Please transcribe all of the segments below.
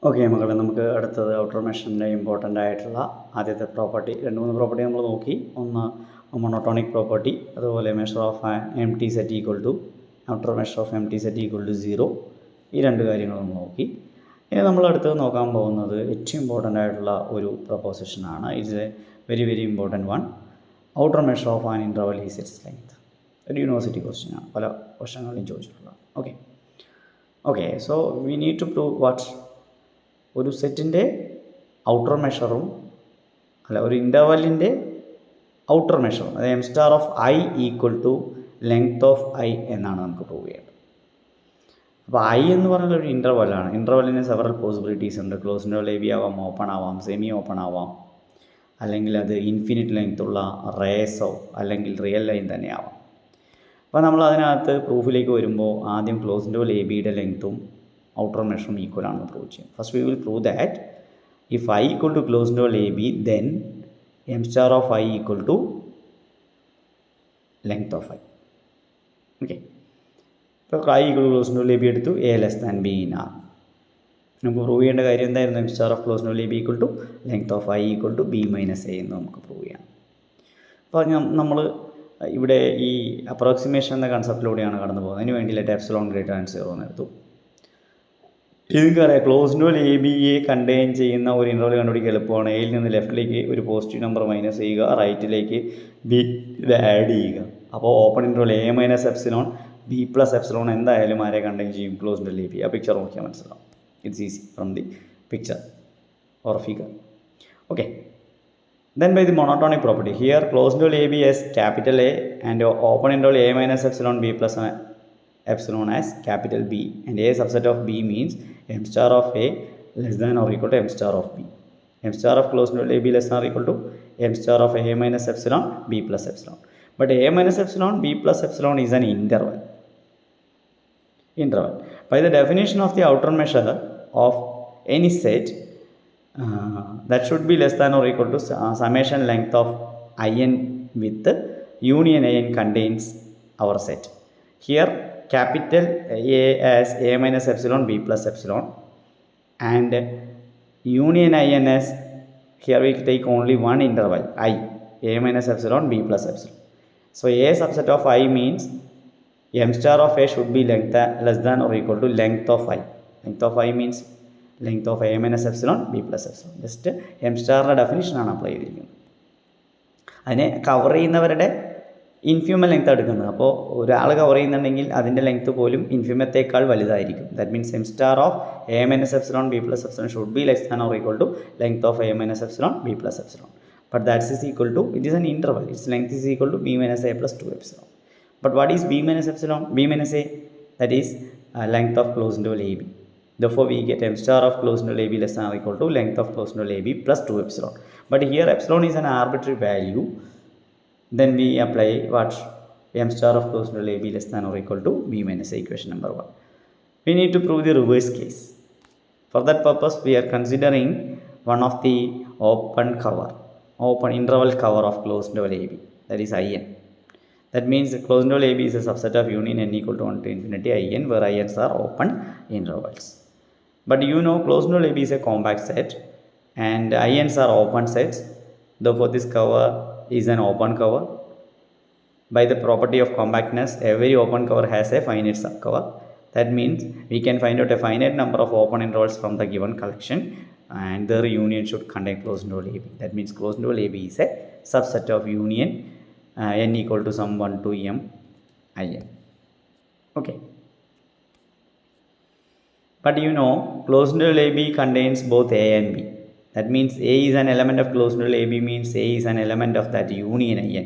Okay മക്കളെ, നമുക്ക് അടുത്തത് ഔട്ടർ മെഷറിൻ്റെ ഇമ്പോർട്ടൻ്റ് ആയിട്ടുള്ള ആദ്യത്തെ പ്രോപ്പർട്ടി, 2-3 പ്രോപ്പർട്ടി നമ്മൾ നോക്കി. ഒന്ന് മൊണോട്ടോണിക് പ്രോപ്പർട്ടി, അതുപോലെ measure of M T set equal to outer measure of M T set equal to 0. ഈ രണ്ട് കാര്യങ്ങൾ നമ്മൾ നോക്കി. ഇനി നമ്മൾ അടുത്തത് നോക്കാൻ പോകുന്നത് ഏറ്റവും ഇമ്പോർട്ടൻ്റ് ആയിട്ടുള്ള ഒരു പ്രൊപ്പോസിഷനാണ്. It's a very very important one. Outer measure of an interval is its length. ഒരു യൂണിവേഴ്സിറ്റി ക്വസ്റ്റ്യനാണ്, പല വർഷങ്ങളിലും ചോദിച്ചിട്ടുള്ളത്. Okay so we need to prove what ഒരു സെറ്റിൻ്റെ ഔട്ടർ മെഷറും ഒരു ഇൻ്റർവലിൻ്റെ ഔട്ടർ മെഷറും, അതായത് M star of I equal to length of I എന്നാണ് നമുക്ക് പ്രൂവ് ചെയ്യേണ്ടത്. അപ്പോൾ ഐ എന്ന് പറയുന്നത് ഒരു ഇൻ്റർവലാണ്. ഇൻ്റർവലിന് സെവറൽ പോസിബിലിറ്റീസ് ഉണ്ട്. ക്ലോസ് ഇൻ്റർവൽ എ ബി ആവാം, ഓപ്പൺ ആവാം, സെമി ഓപ്പൺ ആവാം, അല്ലെങ്കിൽ അത് ഇൻഫിനിറ്റ് ലെങ്ത്തുള്ള റേസോ അല്ലെങ്കിൽ റിയൽ ലൈൻ തന്നെ ആവാം. അപ്പോൾ നമ്മൾ അതിനകത്ത് പ്രൂഫിലേക്ക് വരുമ്പോൾ ആദ്യം ക്ലോസ് ഇൻ്റർവൽ എ ബിയുടെ ലെങ്ത്തും ഔട്ടർ മെഷറും ഈക്വൽ ആണെന്ന് പ്രൂവ് ചെയ്യും. First we will prove that if I equal to close interval A B then M star of I equal to length of I. Okay, ഇപ്പോൾ I equal to close interval A B എടുത്തു, A less than B in R. നമുക്ക് prove ചെയ്യേണ്ട കാര്യം എന്തായിരുന്നു? M star of close interval A B equal to length of I equal to B minus A എന്ന് നമുക്ക് prove ചെയ്യണം. അപ്പോൾ നമ്മൾ ഇവിടെ ഈ അപ്രോക്സിമേഷൻ എന്ന കൺസെപ്റ്റിലൂടെയാണ് കടന്നു പോകുന്നത്. അതിന് വേണ്ടി ലെറ്റ് എപ്സിലോൺ ഗ്രേറ്റർ ദാൻ 0 എന്ന് എടുത്തു. നിങ്ങൾക്കറിയാം ക്ലോസ് ഇൻ്റർവൽ എ ബിയെ കണ്ടെയ്ൻ ചെയ്യുന്ന ഒരു ഇൻ്റർവൽ കണ്ടുപിടിക്കുക എളുപ്പമാണ്. എയിൽ നിന്ന് ലെഫ്റ്റിലേക്ക് ഒരു പോസിറ്റീവ് നമ്പർ മൈനസ് ചെയ്യുക, റൈറ്റിലേക്ക് ബി ഇത് ആഡ് ചെയ്യുക. അപ്പോൾ open interval A minus epsilon B plus epsilon എന്തായാലും ആരെ കണ്ടെയ്ൻ ചെയ്യും? Close interval A B. ആ പിക്ചർ നോക്കിയാൽ മനസ്സിലാവും. It's easy from the picture or figure. Okay, then by the monotonic property, here closed interval AB as capital A and open interval A minus epsilon B plus epsilon as capital B, and A subset of B means m star of A less than or equal to m star of B. M star of closed interval AB less than or equal to m star of A minus epsilon B plus epsilon. But A minus epsilon B plus epsilon is an interval. By the definition of the outer measure of any set, that should be less than or equal to summation length of in with union in contains our set. Here capital A as A minus epsilon B plus epsilon and union in as, here we take only one interval I, A minus epsilon B plus epsilon. So A subset of I means m star of A should be length less than or equal to length of I. Length of I means length of A minus epsilon B plus epsilon. Just M സ്റ്റാറിൻ്റെ ഡെഫിനിഷനാണ് apply ചെയ്തിരിക്കുന്നത്. അതിനെ cover ചെയ്യുന്നവരുടെ ഇൻഫ്യൂമൽ length എടുക്കുന്നത്. അപ്പോൾ ഒരാൾ cover ചെയ്യുന്നുണ്ടെങ്കിൽ അതിൻ്റെ ലെങ്ത് പോലും ഇൻഫ്യൂമത്തേക്കാൾ വലുതായിരിക്കും. That means M star of A minus epsilon B plus epsilon should be less than or equal to length of A minus epsilon B plus epsilon. But that's is equal to, it is an interval, its length is equal to B minus A plus 2 epsilon. But what is B minus epsilon? B minus A, that is length of close interval A B. Therefore, we get m star of closed interval AB less than or equal to length of closed interval AB plus 2 epsilon. But here epsilon is an arbitrary value. Then we apply what? M star of closed interval AB less than or equal to B minus A, equation number 1. We need to prove the reverse case. For that purpose, we are considering one of the open interval cover of closed interval AB, that is In. That means the closed interval AB is a subset of union n equal to 1 to infinity In, where In's are open intervals. But you know closed interval AB is a compact set and In's are open sets. Therefore this cover is an open cover. By the property of compactness, every open cover has a finite subcover. That means we can find out a finite number of open intervals from the given collection and their union should contain closed interval AB. That means closed interval AB is a subset of union n equal to some 1 to m In. Okay. But you know closed interval AB contains both A and B. That means A is an element of closed interval AB means A is an element of that union In.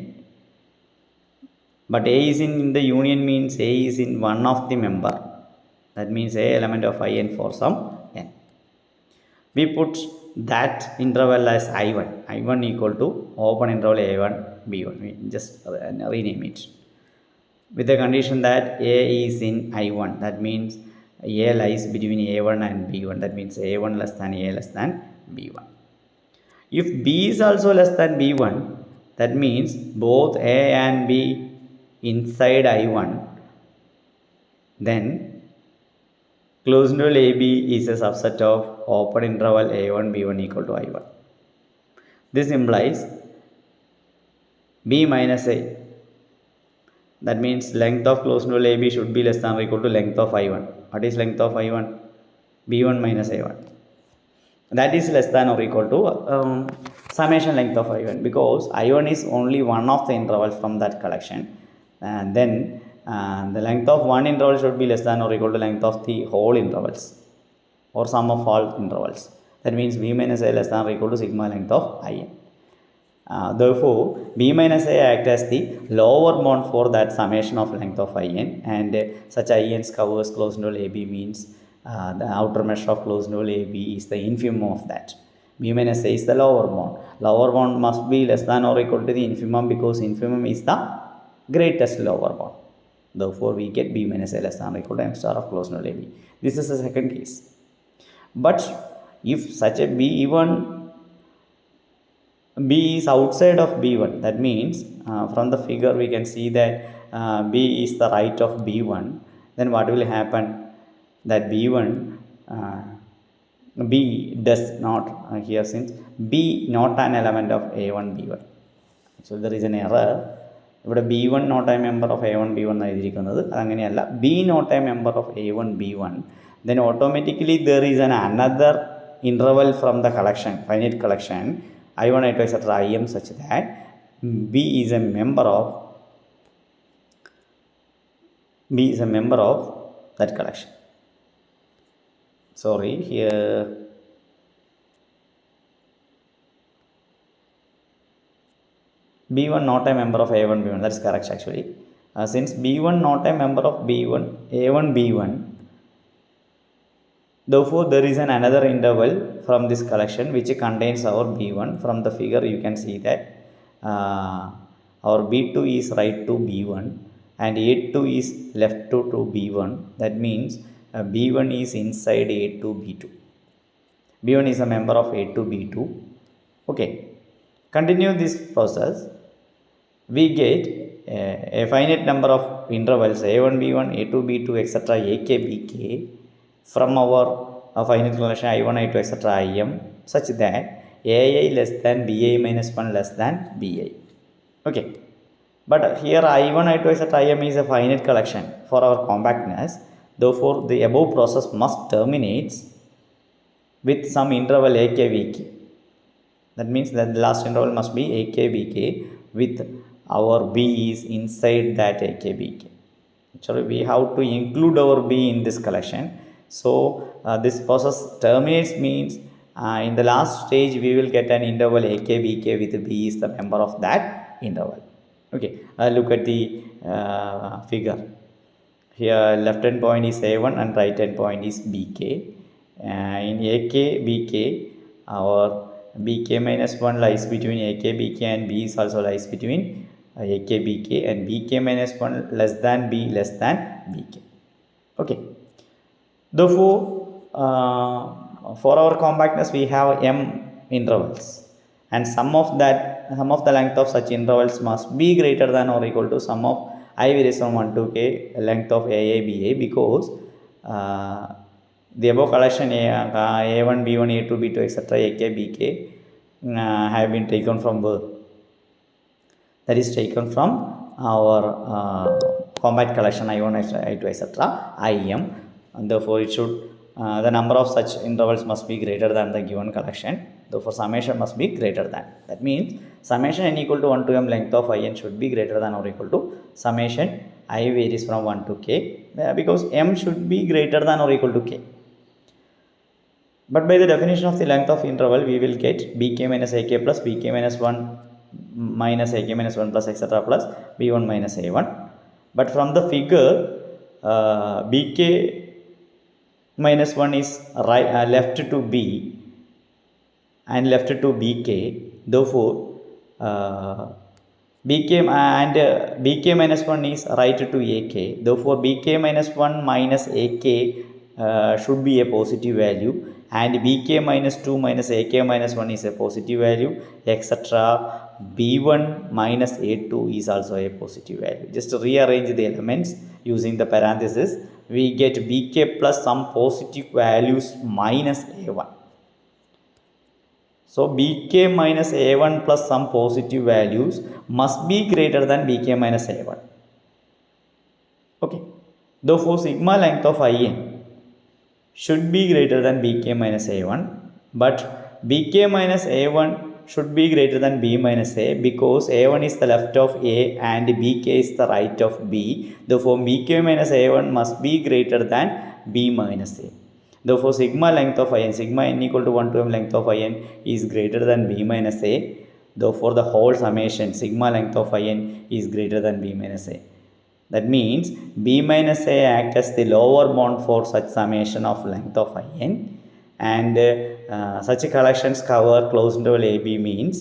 But A is in the union means A is in one of the member. That means A element of In for some n. We put that interval as I1. I1 equal to open interval A1 B1. We just rename it with the condition that A is in I1. That means A lies between A1 and B1. That means A1 less than A less than B1. If B is also less than B1, that means both A and B inside I1, then closed interval AB is a subset of open interval a1 b1 equal to I1. This implies b minus a. That means length of closed interval AB should be less than or equal to length of I1. What is length of I1? B1 minus A1. That is less than or equal to summation length of I1, because I1 is only one of the intervals from that collection, and then the length of one interval should be less than or equal to length of the whole intervals or sum of all intervals. That means B minus A less than or equal to sigma length of In. Therefore, B minus A act as the lower bound for that summation of length of In, and such In's covers closed interval AB means the outer measure of closed interval AB is the infimum of that. B minus A is the lower bound. Lower bound must be less than or equal to the infimum, because infimum is the greatest lower bound. Therefore, we get B minus A less than or equal to M star of closed interval AB. This is the second case. But if such a B1, B is outside of B1, that means from the figure we can see that B is the right of B1, then what will happen? That B1, B does not, here since B not an element of A1 B1. So there is an error. ഇവിടെ B1 not a member of A1 B1 എഴുതിയിരിക്കുന്നത് അതങ്ങനെയല്ല. B not a member of A1 B1, then automatically there is an another interval from the collection, finite collection, I1, I2, etc. Im such that B is a member of that collection. Sorry, here B1 not a member of A1 B1. That is correct actually. Since B1 not a member of B1 A1 B1, therefore there is an another interval from this collection which contains our B1. From the figure you can see that our B2 is right to B1 and A2 is left to B1. That means B1 is inside A2 B2. B1 is a member of A2 B2. Okay, continue this process. We get a finite number of intervals A1 B1 A2 B2 etc. AK BK from our finite collection I1 I2 etc. Im such that AI less than BI minus 1 less than BI. Okay, but here I1 I2 etc. Im is a finite collection for our compactness. Therefore, the above process must terminate with some interval AK BK. That means that the last interval must be AK BK with our B is inside that AK BK. Actually, we have to include our B in this collection. So, this process terminates means in the last stage we will get an interval AK BK with B is the member of that interval. Okay, look at the figure. Here left hand point is A1 and right hand point is BK. In AK BK, our BK minus 1 lies between AK BK and B is also lies between AK BK, and BK minus 1 less than B less than BK. Okay. Therefore, for our compactness we have M intervals, and sum of the length of such intervals must be greater than or equal to sum of I varies from 1 to k length of AA BA, because the above collection A1 B1 A2 B2 etc. AK BK have been taken from where? That is taken from our compact collection I1 I2 etc. IM, and therefore it should the number of such intervals must be greater than the given collection. Therefore, summation must be greater than. That means summation n equal to 1 to m length of In should be greater than or equal to summation I varies from 1 to k, because m should be greater than or equal to k. But by the definition of the length of interval, we will get bk minus ak plus bk minus 1 minus ak minus 1 plus etc. plus b1 minus a1. But from the figure, bk minus 1 is right, left to b and left to bk. Therefore, bk and bk minus 1 is right to ak. Therefore, bk minus 1 minus ak should be a positive value, and bk minus 2 minus ak minus 1 is a positive value, etc. b1 minus a2 is also a positive value. Just to rearrange the elements using the parenthesis, we get bk plus some positive values minus a1. So bk minus a1 plus some positive values must be greater than bk minus a1. Okay. Therefore sigma length of in should be greater than bk minus a1, but bk minus a1 should be greater than b minus a because a1 is the left of a and bk is the right of b. Therefore bk minus a1 must be greater than b minus a. Therefore sigma length of in, sigma n equal to 1 to m length of in is greater than b minus a. Therefore the whole summation sigma length of in is greater than b minus a. That means b minus a act as the lower bound for such summation of length of in, and such collections cover closed interval ab means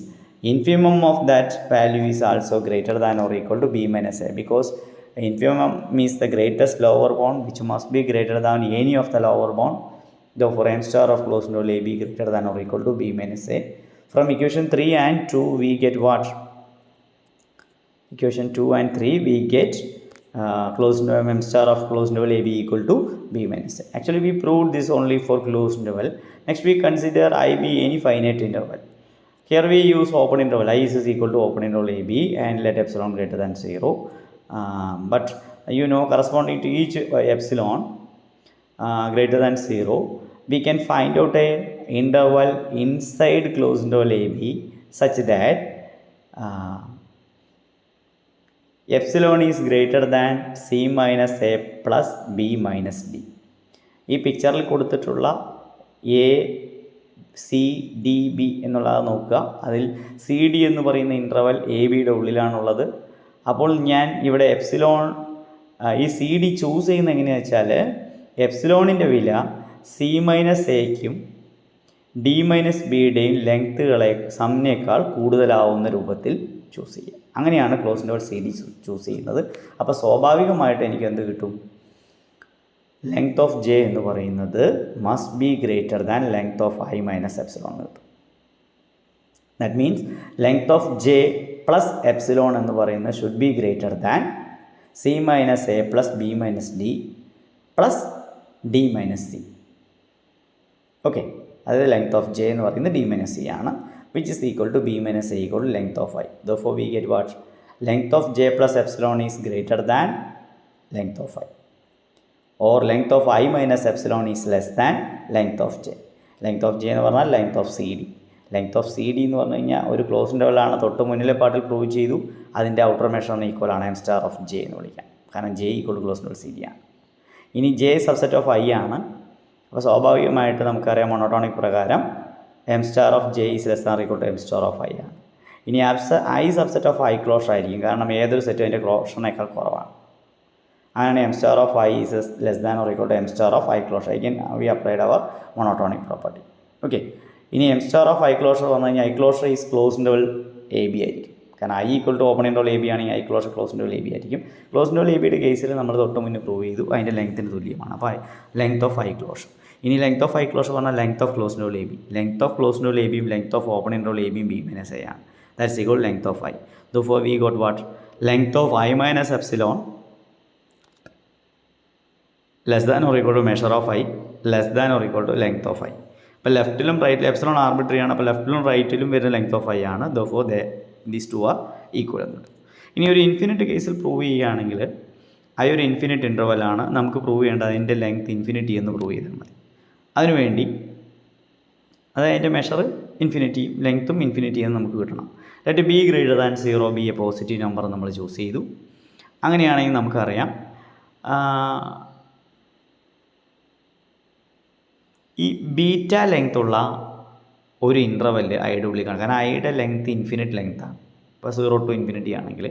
infimum of that value is also greater than or equal to b minus a, because infimum means the greatest lower bound which must be greater than any of the lower bound. Therefore m star of closed interval ab greater than or equal to b minus a. From equation 3 and 2 we get what? Equation 2 and 3 we get closed interval m star of closed interval ab equal to b minus a. Actually we proved this only for closed interval. Next we consider I be any finite interval. Here we use open interval. I is equal to open interval ab and let epsilon greater than 0. But you know, corresponding to each epsilon greater than 0, we can find out a interval inside closed interval ab such that epsilon is greater than c minus a plus b minus d. ഈ പിക്ചറിൽ കൊടുത്തിട്ടുള്ള A C D B എന്നുള്ളത് നോക്കുക. അതിൽ C D എന്ന് പറയുന്ന interval A ബിയുടെ ഉള്ളിലാണുള്ളത്. അപ്പോൾ ഞാൻ ഇവിടെ എപ്സിലോൺ ഈ സി ഡി ചൂസ് ചെയ്യുന്നത് എങ്ങനെയാണെന്ന് വെച്ചാൽ എപ്സിലോണിൻ്റെ വില സി മൈനസ് എക്കും ഡി മൈനസ് ബിയുടെയും ലെങ്ത്തുകളെ സമ്മിനേക്കാൾ കൂടുതലാവുന്ന രൂപത്തിൽ ചൂസ് ചെയ്യുക. അങ്ങനെയാണ് close interval C D choose ചെയ്യുന്നത്. അപ്പോൾ സ്വാഭാവികമായിട്ട് എനിക്ക് എന്ത് കിട്ടും? ലെങ്ത് ഓഫ് ജെ എന്ന് പറയുന്നത് must be greater than length of I minus epsilon കിട്ടും. That means length of J plus epsilon എന്ന് പറയുന്നത് should be greater than C minus A plus B minus D plus D minus C. Okay, അതായത് length of J എന്ന് പറയുന്നത് D minus C ആണ്, which is equal to b minus a equal to length of I. Therefore we get what? Length of j plus epsilon is greater than length of I, or length of I minus epsilon is less than length of j. Length of j എന്ന് പറഞ്ഞാൽ length of cd. Length of cd എന്ന് പറഞ്ഞു കഴിഞ്ഞാൽ ഒരു close interval ആണ്. തൊട്ട് മുന്നിലെ പാർട്ടിൽ പ്രൂവ് ചെയ്തു അതിൻ്റെ ഔട്ടർ മെഷറിന് ഈക്വൽ ആണ് എം സ്റ്റാർ ഓഫ് ജെ എന്ന് വിളിക്കാം, കാരണം J equal to close interval C D ആണ്. ഇനി ജെ സബ്സെറ്റ് ഓഫ് ഐ ആണ്. അപ്പോൾ സ്വാഭാവികമായിട്ട് നമുക്കറിയാം മോണോട്ടോണിക് പ്രകാരം M star of J is less than equal to M star of I ആണ്. ഇനി I subset of I closure ആയിരിക്കും, കാരണം ഏതൊരു സെറ്റും അതിൻ്റെ ക്ലോഷറിനേക്കാൾ കുറവാണ്. അങ്ങനെ M star of I is less than or equal to M star of I closure. Again we applied our monotonic property. Okay, ഇനി M star of I closure വന്നു കഴിഞ്ഞാൽ I closure is close interval A B ആയിരിക്കും, കാരണം I equal to open interval A B ആണെങ്കിൽ I closure close interval A B ആയിരിക്കും. Close interval A ബിയുടെ കേസിൽ നമ്മൾ തൊട്ട് മുന്നേ പ്രൂവ് ചെയ്തു അതിൻ്റെ ലെങ്ത്തിന് തുല്യമാണ്. അപ്പോൾ ലെങ്ത് ഓഫ് ഐ ക്ലോഷർ. ഇനി ലെങ്ത് ഓഫ് ഐ ക്ലോഷർ പറഞ്ഞാൽ length of close interval A B. Length of close interval A ബിയും length of open interval A ബിയും ബി മൈനസ് എ ആണ്. That's equal length of I. Therefore we got what? Length of I minus epsilon less than or equal to measure of I less than or equal to length of I. അപ്പോൾ ലെഫ്റ്റിലും റൈറ്റിലും epsilon arbitrary ആണ്, അപ്പോൾ ലെഫ്റ്റിലും റൈറ്റിലും വരുന്ന length of I ആണ്. Therefore these two are equal എന്നുണ്ട്. ഇനി ഒരു infinite കേസിൽ prove ചെയ്യുകയാണെങ്കിൽ ഐ ഒരു ഇൻഫിനിറ്റ് ഇൻ്റർവലാണ്, നമുക്ക് പ്രൂവ് ചെയ്യേണ്ടത് അതിൻ്റെ ലെങ്ത് ഇൻഫിനിറ്റി എന്ന് പ്രൂവ് ചെയ്താൽ മതി. അതിനുവേണ്ടി അതായത് അതിൻ്റെ മെഷർ ഇൻഫിനിറ്റിയും ലെങ്ത്തും ഇൻഫിനിറ്റി എന്ന് നമുക്ക് കിട്ടണം. Let be greater than 0 B A positive number നമ്മൾ ചൂസ് ചെയ്തു. അങ്ങനെയാണെങ്കിൽ നമുക്കറിയാം ഈ ബീറ്റ ലെങ്ത്തുള്ള ഒരു ഇൻ്റർവെല് ഐയുടെ ഉള്ളിൽ കാണും, കാരണം ഐയുടെ ലെങ്ത്ത് ഇൻഫിനിറ്റ് ലെങ്ത്താണ്. ഇപ്പോൾ 0 to ഇൻഫിനിറ്റി ആണെങ്കിൽ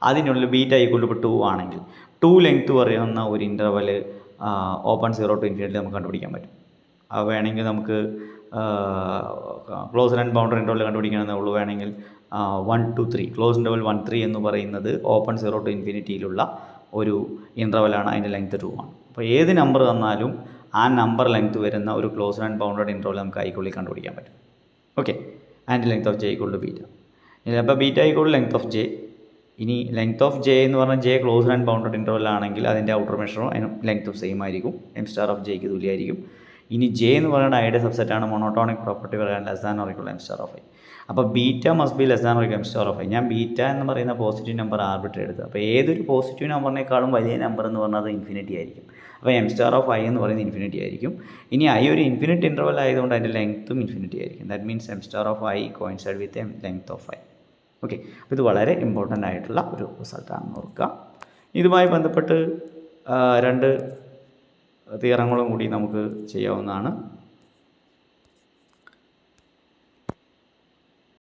അതിനുള്ളിൽ ബീറ്റ ഈക്വൽ ടു 2 ആണെങ്കിൽ 2 ലെങ്ത്ത് പറയുന്ന ഒരു ഇൻ്റർവെല് ഓപ്പൺ 0 to ഇൻഫിനിറ്റി നമുക്ക് കണ്ടുപിടിക്കാൻ പറ്റും. അത് വേണമെങ്കിൽ നമുക്ക് ക്ലോസ് ആൻഡ് ബൗണ്ടറി ഇൻ്റർവൽ കണ്ടുപിടിക്കണമെന്നേ ഉള്ളൂ. വേണമെങ്കിൽ 1 to 3 ക്ലോസ് ഇൻ്റർവൽ 1 3 എന്ന് പറയുന്നത് ഓപ്പൺ 0 to ഇൻഫിനിറ്റിയിലുള്ള ഒരു ഇൻ്റർവലാണ്, അതിൻ്റെ ലെങ്ത്ത് 2 ആണ്. അപ്പോൾ ഏത് നമ്പർ തന്നാലും ആ നമ്പർ ലെങ്ത്ത് വരുന്ന ഒരു ക്ലോസ് ആൻഡ് ബൗണ്ടഡ് ഇൻ്റർവൽ നമുക്ക് ഐക്കുള്ളിൽ കണ്ടുപിടിക്കാൻ പറ്റും. Okay, and length of J equal to beta. അപ്പോൾ beta equal length of J. ഇനി ലെങ്ത്ത് ഓഫ് ജെ എന്ന് പറഞ്ഞാൽ J close and bounded interval ആണെങ്കിൽ അതിൻ്റെ ഔട്ടർ മെഷറും അതിന് ലെങ്ത്തും സെയിം ആയിരിക്കും, എം സ്റ്റാർ ഓഫ് ജെക്ക് തുല്യമായിരിക്കും. ഇനി ജെ എന്ന് പറയുന്ന ഐയുടെ സബ്സെറ്റാണ് മോണോട്ടോണിക് പ്രോപ്പർട്ടി പറയാൻ less than or equal M star of I. അപ്പോൾ beta must be less than or equal M star of I. ഞാൻ ബീറ്റ എന്ന് പറയുന്ന പോസിറ്റീവ് നമ്പർ ആർബിട്രറി എടുത്തു. അപ്പോൾ ഏതൊരു പോസിറ്റീവ് നമ്പറിനേക്കാളും വലിയ നമ്പർ എന്ന് പറഞ്ഞാൽ അത് ഇൻഫിനിറ്റി ആയിരിക്കും. അപ്പോൾ എം സ്റ്റാർ ഓഫ് ഐ എന്ന് പറയുന്നത് ഇൻഫിനിറ്റി ആയിരിക്കും. ഇനി ഐ ഒരു ഇൻഫിനിറ്റ് ഇൻ്റർവൽ ആയതുകൊണ്ട് അതിൻ്റെ ലെങ്ത്തും ഇൻഫിനിറ്റി ആയിരിക്കും. That means M star of I coincide with M length of I. Okay, അപ്പോൾ ഇത് വളരെ ഇമ്പോർട്ടൻ്റ് ആയിട്ടുള്ള ഒരു റിസൾട്ടാണെന്ന് ഓർക്കുക. ഇതുമായി ബന്ധപ്പെട്ട് രണ്ട് തിയറങ്ങളും കൂടി നമുക്ക് ചെയ്യാവുന്നതാണ്.